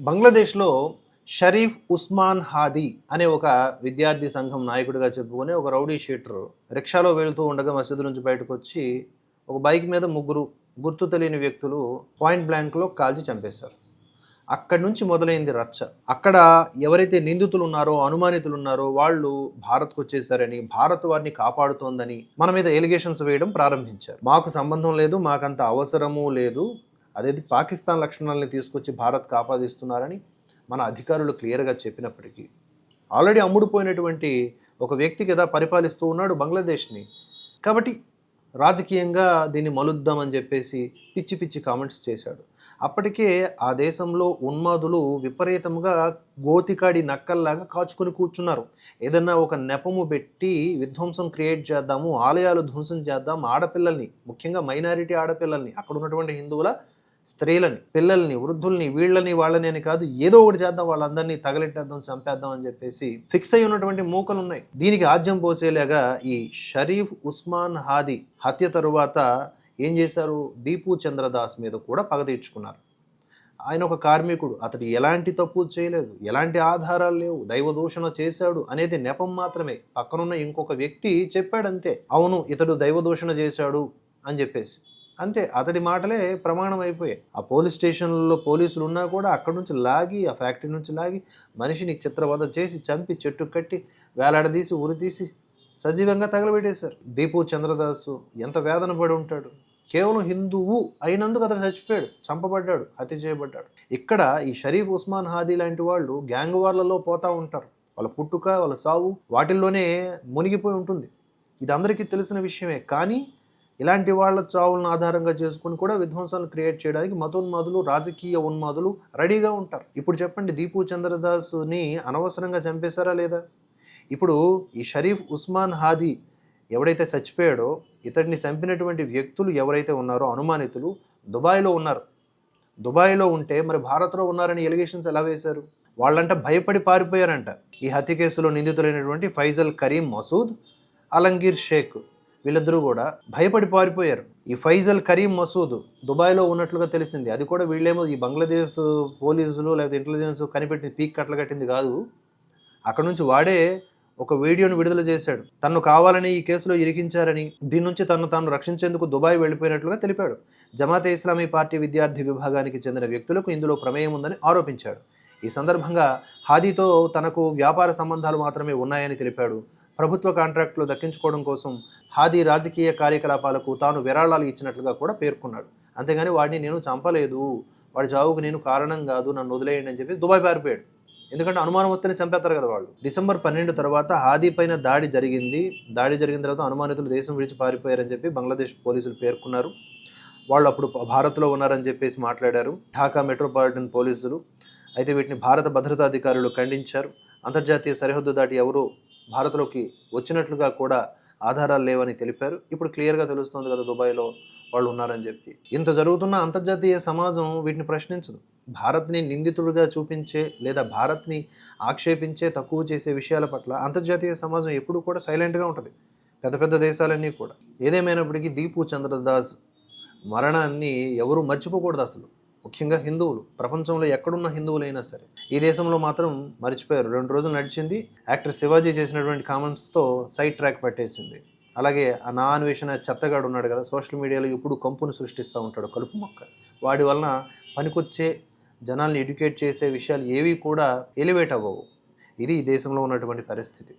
బంగ్లాదేశ్‌లో షరీఫ్ ఉస్మాన్ హాదీ అనే ఒక విద్యార్థి సంఘం నాయకుడిగా చెప్పుకునే ఒక రౌడీ షీటర్ రిక్షాలో వెళ్తూ ఉండగా మసీదు నుంచి బయటకొచ్చి ఒక బైక్ మీద ముగ్గురు గుర్తు తెలియని వ్యక్తులు పాయింట్ బ్లాంక్‌లో కాల్చి చంపేశారు. అక్కడి నుంచి మొదలైంది రచ్చ. అక్కడ ఎవరైతే నిందితులు ఉన్నారో, అనుమానితులు ఉన్నారో వాళ్ళు భారత్‌కొచ్చేసారని, భారత్ వారిని కాపాడుతోందని మన మీద ఎలిగేషన్స్ వేయడం ప్రారంభించారు. మాకు సంబంధం లేదు, మాకంత అవసరమూ లేదు. అదేది పాకిస్తాన్ లక్షణాలని తీసుకొచ్చి భారత్‌కి ఆపాదిస్తున్నారని మన అధికారులు క్లియర్‌గా చెప్పినప్పటికీ, ఆల్రెడీ అమ్ముడుపోయినటువంటి ఒక వ్యక్తి కదా పరిపాలిస్తూ ఉన్నాడు బంగ్లాదేశ్‌ని. కాబట్టి రాజకీయంగా దీన్ని మలుద్దామని చెప్పేసి పిచ్చి పిచ్చి కామెంట్స్ చేశాడు. అప్పటికే ఆ దేశంలో ఉన్మాదులు విపరీతంగా గోతికాడి నక్కల్లాగా కాచుకొని కూర్చున్నారు. ఏదన్నా ఒక నెపము పెట్టి విధ్వంసం క్రియేట్ చేద్దాము, ఆలయాలు ధ్వంసం చేద్దాం, ఆడపిల్లల్ని, ముఖ్యంగా మైనారిటీ ఆడపిల్లల్ని, అక్కడ ఉన్నటువంటి హిందువుల స్త్రీలని, పిల్లల్ని, వృద్ధుల్ని, వీళ్ళని వాళ్ళని అని కాదు, ఏదో ఒకటి చేద్దాం, వాళ్ళందరినీ తగలెట్టేద్దాం, చంపేద్దాం అని చెప్పేసి ఫిక్స్ అయి ఉన్నటువంటి మూకలు ఉన్నాయి. దీనికి ఆజ్యం పోసేలాగా ఈ షరీఫ్ ఉస్మాన్ హాదీ హత్య తరువాత ఏం చేశారు, దీపు చంద్రదాస్ మీద కూడా పగ తీర్చుకున్నారు. ఆయన ఒక కార్మికుడు, అతడు ఎలాంటి తప్పు చేయలేదు, ఎలాంటి ఆధారాలు లేవు, దైవదూషణ చేశాడు అనేది నెపం మాత్రమే. పక్కనున్న ఇంకొక వ్యక్తి చెప్పాడంతే, అవును ఇతడు దైవదూషణ చేశాడు అని చెప్పేసి. అంతే, అతడి మాటలే ప్రమాణం అయిపోయాయి. ఆ పోలీస్ స్టేషన్లో పోలీసులు ఉన్నా కూడా అక్కడి నుంచి లాగి, ఆ ఫ్యాక్టరీ నుంచి లాగి మనిషిని చిత్రవధ చేసి చంపి చెట్టు కట్టి వేలాడదీసి ఉరితీసి సజీవంగా తగలబెట్టేశారు. దీపు చంద్రదాసు ఎంత వేదన పడి ఉంటాడు. కేవలం హిందువు అయినందుకు అతను చచ్చిపోయాడు, చంపబడ్డాడు, హత్య చేయబడ్డాడు. ఇక్కడ ఈ షరీఫ్ ఉస్మాన్ హాదీ లాంటి వాళ్ళు గ్యాంగ్ వార్లలో పోతూ ఉంటారు. వాళ్ళ పుట్టుక, వాళ్ళ సావు వాటిల్లోనే మునిగిపోయి ఉంటుంది. ఇది అందరికీ తెలిసిన విషయమే. కానీ ఇలాంటి వాళ్ళ చావులను ఆధారంగా చేసుకుని కూడా విధ్వంసాలను క్రియేట్ చేయడానికి మతోన్మాదులు, రాజకీయ ఉన్మాదులు రెడీగా ఉంటారు. ఇప్పుడు చెప్పండి, దీపు చంద్రదాస్ని అనవసరంగా చంపేశారా లేదా? ఇప్పుడు ఈ షరీఫ్ ఉస్మాన్ హాదీ ఎవడైతే చచ్చిపోయాడో, ఇతడిని చంపినటువంటి వ్యక్తులు ఎవరైతే ఉన్నారో అనుమానితులు దుబాయ్లో ఉన్నారు. దుబాయ్లో ఉంటే మరి భారత్లో ఉన్నారని ఎలిగేషన్స్ ఎలా వేశారు? వాళ్ళంట భయపడి పారిపోయారంట. ఈ హత్య కేసులో నిందితులైనటువంటి ఫైజల్ కరీం మసూద్, అలంగీర్ షేక్ వీళ్ళిద్దరూ కూడా భయపడి పారిపోయారు. ఈ ఫైజల్ కరీం మసూద్ దుబాయ్లో ఉన్నట్లుగా తెలిసింది. అది కూడా వీళ్ళేమో ఈ బంగ్లాదేశ్ పోలీసులు లేకపోతే ఇంటెలిజెన్స్ కనిపెట్టి పీక్ కట్టలు కట్టింది కాదు. అక్కడ నుంచి వాడే ఒక వీడియోను విడుదల చేశాడు. తను కావాలని ఈ కేసులో ఇరికించారని, దీని నుంచి తాను రక్షించేందుకు దుబాయ్ వెళ్ళిపోయినట్లుగా తెలిపాడు. జమాతే ఇస్లామీ పార్టీ విద్యార్థి విభాగానికి చెందిన వ్యక్తులకు ఇందులో ప్రమేయం ఉందని ఆరోపించాడు. ఈ సందర్భంగా హాదీతో తనకు వ్యాపార సంబంధాలు మాత్రమే ఉన్నాయని తెలిపాడు. ప్రభుత్వ కాంట్రాక్టులు దక్కించుకోవడం కోసం హాదీ రాజకీయ కార్యకలాపాలకు తాను విరాళాలు ఇచ్చినట్లుగా కూడా పేర్కొన్నాడు. అంతేగాని వాడిని నేను చంపలేదు, వాడి చావుకు నేను కారణం కాదు, నన్ను వదిలేయండి అని చెప్పి దుబాయ్ పారిపోయాడు. ఎందుకంటే అనుమానం వస్తేనే చంపేస్తారు కదా వాళ్ళు. డిసెంబర్ 12 తర్వాత హాదీ పైన దాడి జరిగింది. దాడి జరిగిన తర్వాత అనుమానితులు దేశం విడిచి పారిపోయారని చెప్పి బంగ్లాదేశ్ పోలీసులు పేర్కొన్నారు. వాళ్ళు అప్పుడు భారత్లో ఉన్నారని చెప్పేసి మాట్లాడారు ఢాకా మెట్రోపాలిటన్ పోలీసులు. అయితే వీటిని భారత భద్రతా అధికారులు ఖండించారు. అంతర్జాతీయ సరిహద్దు దాటి ఎవరు భారత్లోకి వచ్చినట్లుగా కూడా ఆధారాలు లేవని తెలిపారు. ఇప్పుడు క్లియర్గా తెలుస్తుంది కదా దుబాయ్లో వాళ్ళు ఉన్నారని చెప్పి. ఇంత జరుగుతున్న అంతర్జాతీయ సమాజం వీటిని ప్రశ్నించదు. భారత్ని నిందితుడిగా చూపించే లేదా భారత్ని ఆక్షేపించే, తక్కువ చేసే విషయాల పట్ల అంతర్జాతీయ సమాజం ఎప్పుడు కూడా సైలెంట్గా ఉంటుంది. పెద్ద పెద్ద దేశాలన్నీ కూడా. ఏదేమైనప్పటికీ దీపు చంద్రదాస్ మరణాన్ని ఎవరు మర్చిపోకూడదు అసలు. ముఖ్యంగా హిందువులు, ప్రపంచంలో ఎక్కడున్న హిందువులైనా సరే. ఈ దేశంలో మాత్రం మర్చిపోయారు. 2 రోజులు నడిచింది. యాక్టర్ శివాజీ చేసినటువంటి కామెంట్స్తో సైడ్ ట్రాక్ పట్టేసింది. అలాగే ఆ నా అన్వేషణ చెత్తగాడు ఉన్నాడు కదా, సోషల్ మీడియాలో ఇప్పుడు కంపును సృష్టిస్తూ ఉంటాడు, కలుపు మొక్క. వాడి వలన పనికొచ్చే జనాల్ని ఎడ్యుకేట్ చేసే విషయాలు ఏవి కూడా ఎలివేట్ అవ్వవు. ఇది ఈ దేశంలో ఉన్నటువంటి పరిస్థితి.